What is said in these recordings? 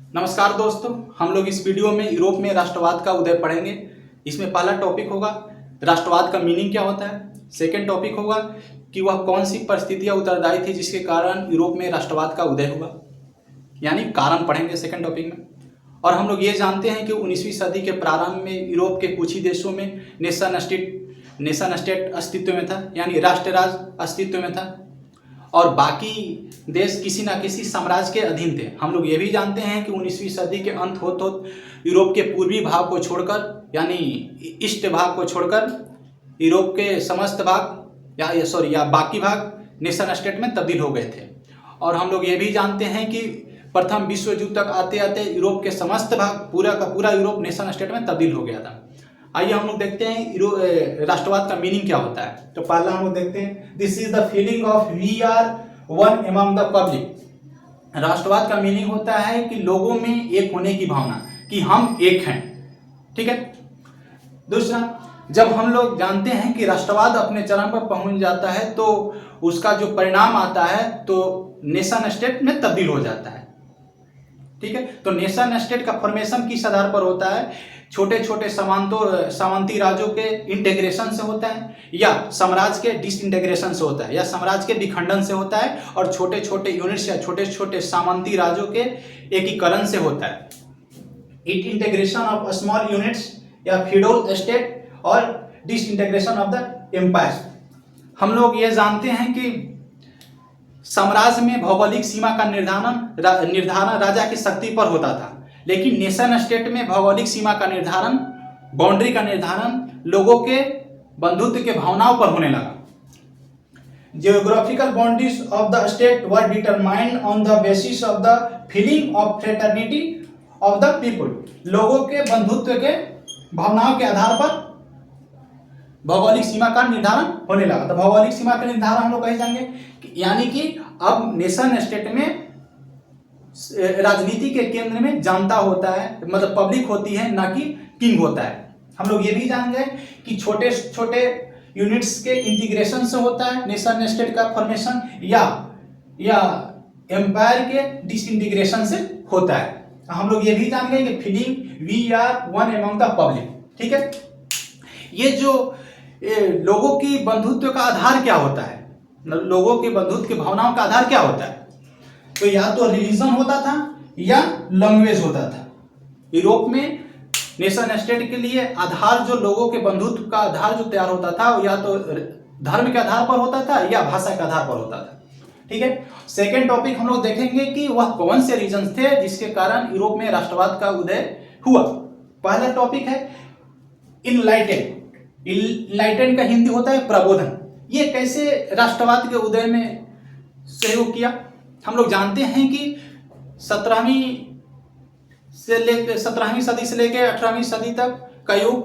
नमस्कार दोस्तों, हम लोग इस वीडियो में यूरोप में राष्ट्रवाद का उदय पढ़ेंगे। इसमें पहला टॉपिक होगा राष्ट्रवाद का मीनिंग क्या होता है। सेकंड टॉपिक होगा कि वह कौन सी परिस्थितियां उत्तरदायी थी जिसके कारण यूरोप में राष्ट्रवाद का उदय हुआ, यानी कारण पढ़ेंगे सेकंड टॉपिक में। और हम लोग ये जानते हैं कि 19वीं सदी के प्रारंभ में यूरोप के कुछ ही देशों में नेशन स्टेट अस्तित्व में था, यानी राष्ट्र राज्य अस्तित्व में था और बाकी देश किसी ना किसी साम्राज्य के अधीन थे। हम लोग ये भी जानते हैं कि 19वीं सदी के अंत होते यूरोप के पूर्वी भाग को छोड़कर, यानी ईस्ट भाग को छोड़कर यूरोप के समस्त भाग या बाकी भाग नेशन स्टेट में तब्दील हो गए थे। और हम लोग ये भी जानते हैं कि प्रथम विश्व युद्ध तक आते आते यूरोप के समस्त भाग पूरा का पूरा यूरोप नेशन स्टेट में तब्दील हो गया था। आइए हम लोग देखते हैं राष्ट्रवाद का मीनिंग क्या होता है। तो पहला हम लोग देखते हैं, this is the feeling of we are one among the public. राष्ट्रवाद का मीनिंग होता है कि लोगों में एक होने की भावना, कि हम एक हैं। ठीक है। दूसरा, जब हम लोग जानते हैं कि राष्ट्रवाद अपने चरम पर पहुंच जाता है तो उसका जो परिणाम आता है तो नेशन स्टेट में तब्दील हो जाता है। ठीक है। तो नेशन स्टेट का फॉर्मेशन किस आधार पर होता है? छोटे छोटे सामंती राज्यों के इंटीग्रेशन से होता है, या साम्राज्य के डिसइंटीग्रेशन से होता है, या साम्राज्य के विखंडन से होता है, और छोटे छोटे यूनिट्स या छोटे छोटे सामंती राज्यों के एकीकरण से होता है। It integration of small units या फ्यूडल स्टेट और डिसइंटीग्रेशन ऑफ द एम्पायर। हम लोग ये जानते हैं कि साम्राज्य में भौगोलिक सीमा का निर्धारण राजा की शक्ति पर होता था, लेकिन नेशन स्टेट में भौगोलिक सीमा का निर्धारण, बाउंड्री का निर्धारण लोगों के बंधुत्व के भावनाओं पर होने लगा। Geographical boundaries of the state were determined on the basis of the feeling of fraternity of the people. लोगों के बंधुत्व के भावनाओं के आधार पर भौगोलिक सीमा का निर्धारण होने लगा। तो भौगोलिक सीमा का निर्धारण हम लोग कहे जाएंगे, यानी कि अब नेशन स्टेट में राजनीति के केंद्र में जनता होता है, मतलब पब्लिक होती है, ना कि किंग होता है। हम लोग ये भी जानेंगे कि छोटे छोटे यूनिट्स के इंटीग्रेशन से होता है नेशन स्टेट का फॉर्मेशन, या एम्पायर के डिसइंटीग्रेशन से होता है। हम लोग ये भी जानेंगे कि feeling we are one among the public. ठीक है। ये जो लोगों की बंधुत्व का आधार क्या होता है, लोगों के बंधुत्व की भावनाओं का आधार क्या होता है? तो या तो रिलीजन होता था या लैंग्वेज होता था। यूरोप में नेशन स्टेट के लिए आधार, जो लोगों के बंधुत्व का आधार जो तैयार होता था, या तो धर्म के आधार पर होता था या भाषा के आधार पर होता था। ठीक है। सेकेंड टॉपिक हम लोग देखेंगे कि वह कौन से रीजन थे जिसके कारण यूरोप में राष्ट्रवाद का उदय हुआ। पहला टॉपिक है इनलाइटेंड। इनलाइटेंड का हिंदी होता है प्रबोधन। ये कैसे राष्ट्रवाद के उदय में सहयोग किया? हम लोग जानते हैं कि 17वीं सदी से लेकर 18वीं सदी तक का युग,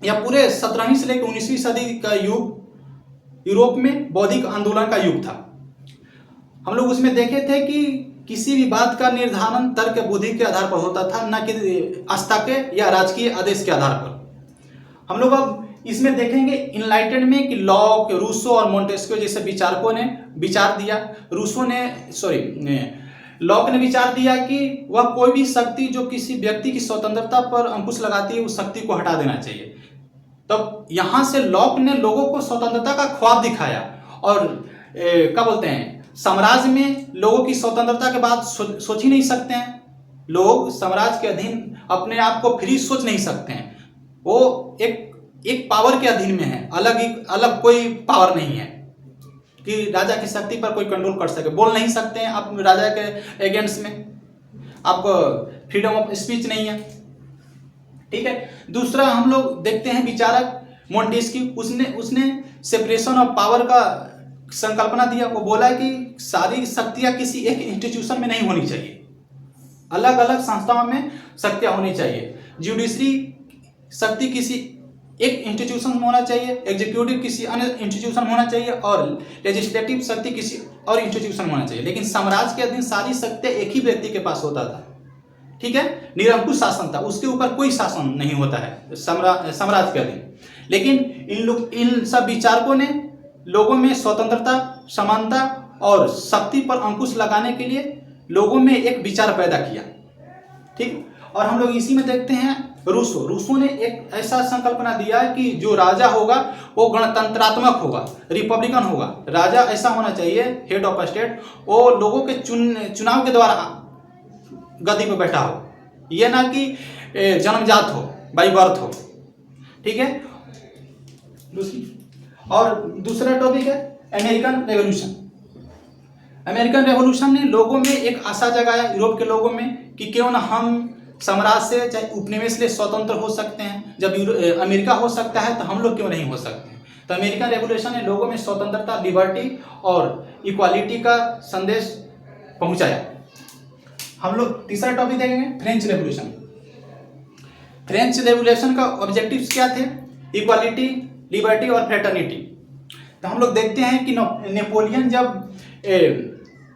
या पूरे 17वीं से लेकर 19वीं सदी का युग यूरोप में बौद्धिक आंदोलन का युग था। हम लोग उसमें देखे थे कि किसी भी बात का निर्धारण तर्क बुद्धि के आधार पर होता था, न कि आस्था के या राजकीय आदेश के आधार पर। हम लोग अब इसमें देखेंगे इनलाइटेंड में कि लॉक, रूसो और मोंटेस्क्यू जैसे विचारकों ने विचार दिया। लॉक ने विचार दिया कि वह कोई भी शक्ति जो किसी व्यक्ति की स्वतंत्रता पर अंकुश लगाती है, उस शक्ति को हटा देना चाहिए। तब यहां से लॉक ने लोगों को स्वतंत्रता का ख्वाब दिखाया, और क्या बोलते हैं, साम्राज्य में लोगों की स्वतंत्रता के बाद सोच ही नहीं सकते हैं। लोग साम्राज्य के अधीन अपने आप को फ्री सोच नहीं सकते हैं। वो एक पावर के अधीन में है, अलग कोई पावर नहीं है कि राजा की शक्ति पर कोई कंट्रोल कर सके। बोल नहीं सकते हैं आप राजा के अगेंस्ट में, आपको फ्रीडम ऑफ स्पीच नहीं है। ठीक है। दूसरा हम लोग देखते हैं विचारक मोंटेस्क्यू, उसने सेपरेशन ऑफ पावर का संकल्पना दिया। वो बोला कि सारी शक्तियां किसी एक इंस्टीट्यूशन में नहीं होनी चाहिए, अलग अलग संस्थाओं में शक्तियां होनी चाहिए। जुडिशरी शक्ति किसी एक इंस्टीट्यूशन में होना चाहिए, एग्जीक्यूटिव किसी अन्य इंस्टीट्यूशन में होना चाहिए, और लेजिस्लेटिव शक्ति किसी और इंस्टीट्यूशन में होना चाहिए। लेकिन साम्राज्य के अधीन सारी शक्तियां एक ही व्यक्ति के पास होता था। ठीक है। निरंकुश शासन था, उसके ऊपर कोई शासन नहीं होता है साम्राज्य के अधीन। लेकिन इन सब विचारकों ने लोगों में स्वतंत्रता, समानता और शक्ति पर अंकुश लगाने के लिए लोगों में एक विचार पैदा किया, ठीक। और हम लोग इसी में देखते हैं रूसो ने एक ऐसा संकल्पना दिया कि जो राजा होगा वो गणतंत्रात्मक होगा, रिपब्लिकन होगा। राजा ऐसा होना चाहिए, हेड ऑफ स्टेट, वो लोगों के चुनाव के द्वारा गद्दी पे बैठा हो, ये ना कि जन्मजात हो, बाई बर्थ हो, ठीक है। और दूसरा टॉपिक है अमेरिकन रेवोल्यूशन। अमेरिकन रेवोल्यूशन ने लोगों में एक आशा जगाया, यूरोप के लोगों में, कि क्यों ना हम साम्राज्य से चाहे उपनिवेश से स्वतंत्र हो सकते हैं। जब अमेरिका हो सकता है तो हम लोग क्यों नहीं हो सकते। तो अमेरिकन रेवोल्यूशन ने लोगों में स्वतंत्रता, लिबर्टी और इक्वालिटी का संदेश पहुंचाया। हम लोग तीसरा टॉपिक देखेंगे फ्रेंच रेवोल्यूशन। फ्रेंच रेवोल्यूशन का ऑब्जेक्टिव्स क्या थे? इक्वालिटी, लिबर्टी और फ्रेटर्निटी। तो हम लोग देखते हैं कि नेपोलियन जब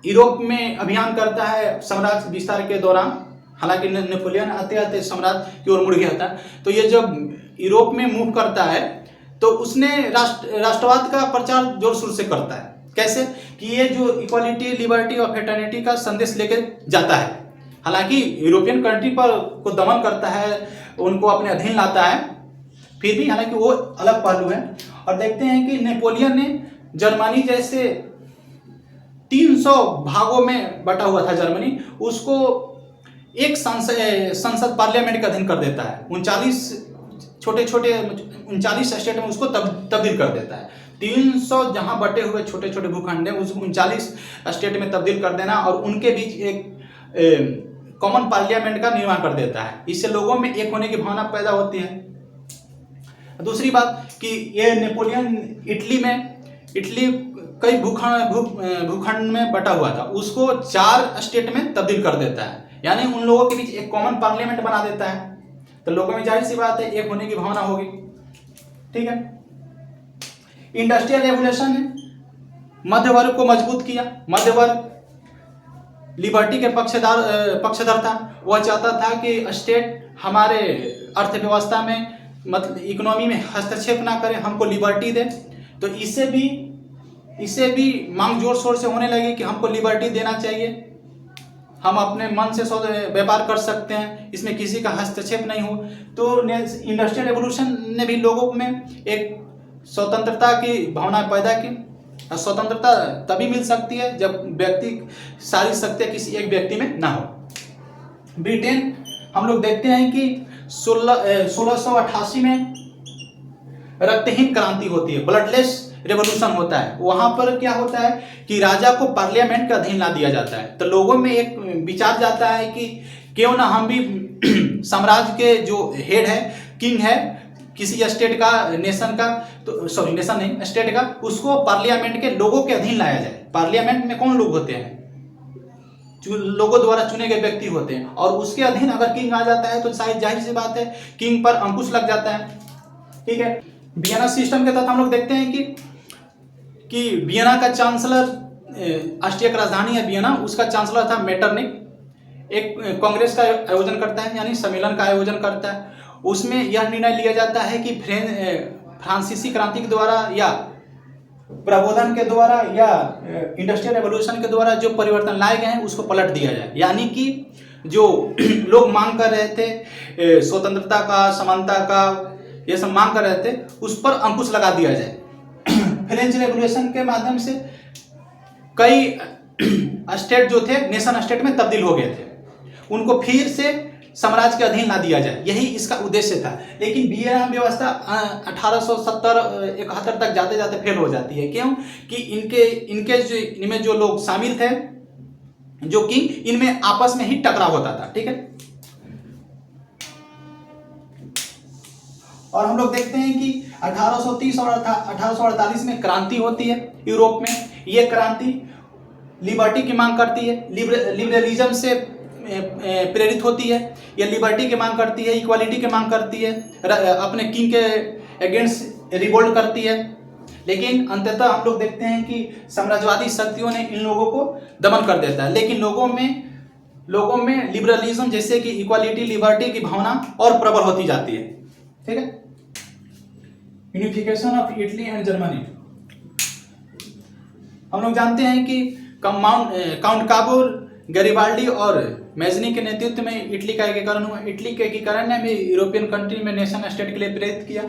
यूरोप में अभियान करता है साम्राज्य विस्तार के दौरान, हालांकि नेपोलियन आते आते साम्राज्य की ओर मुड़ गया था, तो ये जब यूरोप में मूव करता है तो उसने राष्ट्रवाद का प्रचार जोर शोर से करता है। कैसे? कि ये जो इक्वालिटी, लिबर्टी और फ्रेटर्निटी का संदेश लेकर जाता है। हालांकि यूरोपियन कंट्री पर को दमन करता है, उनको अपने अधीन लाता है, फिर भी हालांकि वो अलग पहलू है। और देखते हैं कि नेपोलियन ने जर्मनी जैसे 300 भागों में बटा हुआ था जर्मनी, उसको एक संसद पार्लियामेंट का अधीन कर देता है। 39 स्टेट में उसको तब्दील कर देता है। 300 जहां बटे हुए छोटे छोटे भूखंड है उसको 39 स्टेट में तब्दील कर देना और उनके बीच एक कॉमन पार्लियामेंट का निर्माण कर देता है। इससे लोगों में एक होने की भावना पैदा होती है। दूसरी बात कि ये नेपोलियन इटली कई भूखंड में बटा हुआ था, उसको 4 स्टेट में तब्दील कर देता है, यानी उन लोगों के बीच एक कॉमन पार्लियामेंट बना देता है। तो लोगों में जाहिर सी बात है एक होने की भावना होगी, ठीक है। इंडस्ट्रियल रेवोल्यूशन ने मध्य वर्ग को मजबूत किया। मध्य वर्ग लिबर्टी के पक्षधर था। वह चाहता था कि स्टेट हमारे अर्थव्यवस्था में, मतलब इकोनॉमी में हस्तक्षेप ना करे, हमको लिबर्टी दे। तो इसे भी मांग जोर शोर से होने लगी कि हमको लिबर्टी देना चाहिए, हम अपने मन से व्यापार कर सकते हैं, इसमें किसी का हस्तक्षेप नहीं हो। तो इंडस्ट्रियल रेवोल्यूशन ने भी लोगों में एक स्वतंत्रता की भावना पैदा की। और स्वतंत्रता तभी मिल सकती है जब सारी शक्तियाँ किसी एक व्यक्ति में ना हो। ब्रिटेन हम लोग देखते हैं कि 1688 में रक्तहीन क्रांति होती है, ब्लडलेस रेवोल्यूशन होता है। वहां पर क्या होता है कि राजा को पार्लियामेंट का अधीन ला दिया जाता है। तो लोगों में एक विचार जाता है कि क्यों ना हम भी साम्राज्य के जो हेड है, किंग है किसी स्टेट का, नेशन का, तो सॉरी नेशन नहीं, स्टेट का, उसको पार्लियामेंट के लोगों के अधीन लाया जाए। पार्लियामेंट में कौन लोग होते हैं? जो लोगों द्वारा चुने गए व्यक्ति होते हैं। और उसके अधीन अगर किंग आ जाता है तो शायद जाहिर सी बात है किंग पर अंकुश लग जाता है, ठीक है। वियना सिस्टम के तहत हम लोग देखते हैं कि वियना का चांसलर, ऑस्ट्रिया की राजधानी है वियना, उसका चांसलर था मेटरनिक। एक कांग्रेस का आयोजन करता है, यानी सम्मेलन का आयोजन करता है। उसमें यह निर्णय लिया जाता है कि फ्रांसीसी क्रांति के द्वारा या प्रबोधन के द्वारा या इंडस्ट्रियल रेवोल्यूशन के द्वारा जो परिवर्तन लाए गए हैं उसको पलट दिया जाए। यानी कि जो लोग मांग कर रहे थे स्वतंत्रता का, समानता का, ये सब मांग कर रहे थे, उस पर अंकुश लगा दिया जाए। फ्रेंच रेवोल्यूशन के माध्यम से कई स्टेट जो थे नेशन स्टेट में तब्दील हो गए थे, उनको फिर से साम्राज्य के अधीन ला दिया जाए, यही इसका उद्देश्य था। लेकिन वियना व्यवस्था 1870-71 तक जाते जाते फेल हो जाती है। क्यों? कि इनमें जो लोग शामिल थे, जो कि इनमें आपस में ही टकराव होता था, ठीक है। और हम लोग देखते हैं कि 1830 और 1848 में क्रांति होती है यूरोप में। ये क्रांति लिबर्टी की मांग करती है, लिबरलिज्म से प्रेरित होती है। ये लिबर्टी की मांग करती है, इक्वालिटी की मांग करती है, अपने किंग के अगेंस्ट रिवोल्ट करती है। लेकिन अंततः हम लोग देखते हैं कि साम्राज्यवादी शक्तियों ने इन लोगों को दमन कर देता है। लेकिन लोगों में लिबरलिज्म जैसे कि इक्वालिटी, लिबर्टी की भावना और प्रबल होती जाती है, ठीक है। Unification of Italy and Germany. हम लोग जानते हैं कि काउंट काबूल गैरिबाल्डी और मैजनी के नेतृत्व में इटली का एकीकरण हुआ। इटली के एकीकरण ने भी यूरोपियन कंट्री में नेशन स्टेट के लिए प्रेरित किया।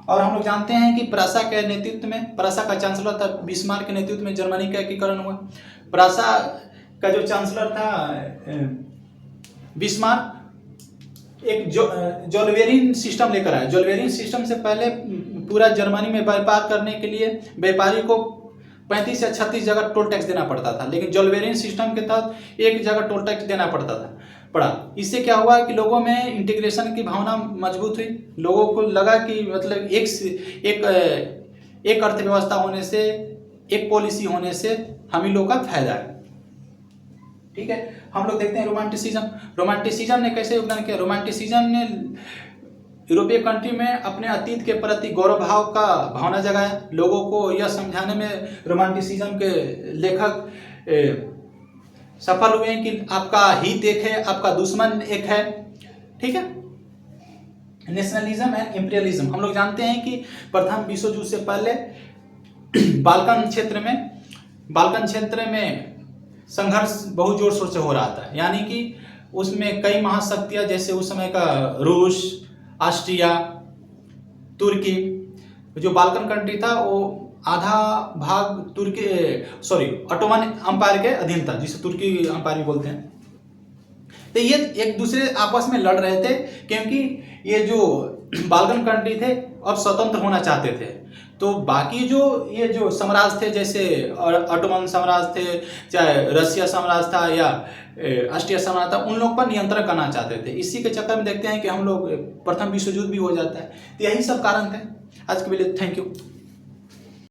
और हम लोग जानते हैं कि प्रासा के नेतृत्व में, प्रासा का चांसलर था बिस्मार्क के नेतृत्व में जर्मनी का एकीकरण हुआ। प्रासा का जो चांसलर था बिस्मार्क एक जोल्वेरिन सिस्टम लेकर आया। जोल्वेरिन सिस्टम से पहले पूरा जर्मनी में व्यापार करने के लिए व्यापारी को 35 या 36 जगह टोल टैक्स देना पड़ता था, लेकिन जोल्वेरिन सिस्टम के तहत एक जगह टोल टैक्स देना पड़ा। इससे क्या हुआ कि लोगों में इंटीग्रेशन की भावना मजबूत हुई। लोगों को लगा कि मतलब एक अर्थव्यवस्था होने से, एक पॉलिसी होने से हम ही लोग का फायदा है। ठीक है, हम लोग देखते हैं रोमांटिसिज्म ने कैसे योगदान किया। रोमांटिसिज्म ने यूरोपीय कंट्री में अपने अतीत के प्रति गौरव भाव का भावना जगाया। लोगों को यह समझाने में रोमांटिसिज्म के लेखक सफल हुए कि आपका हित एक है, आपका दुश्मन एक है। ठीक है, नेशनलिज्म एंड इंपीरियलिज्म, हम लोग जानते हैं कि प्रथम विश्व युद्ध से पहले बाल्कन क्षेत्र में संघर्ष बहुत जोर शोर से हो रहा था। यानी कि उसमें कई महाशक्तियां, जैसे उस समय का रूस, ऑस्ट्रिया, तुर्की, जो बाल्कन कंट्री था वो आधा भाग ऑटोमन अंपायर के अधीन था, जिसे तुर्की अंपायर भी बोलते हैं। तो ये एक दूसरे आपस में लड़ रहे थे, क्योंकि ये जो बाल्कन कंट्री थे अब स्वतंत्र होना चाहते थे। तो बाकी ये जो साम्राज्य थे, जैसे ऑटोमन साम्राज्य थे, चाहे रशिया साम्राज्य था या ऑस्ट्रिया साम्राज्य था, उन लोग पर नियंत्रण करना चाहते थे। इसी के चक्कर में देखते हैं कि हम लोग प्रथम विश्व युद्ध भी हो जाता है। तो यही सब कारण थे। आज के लिए थैंक यू।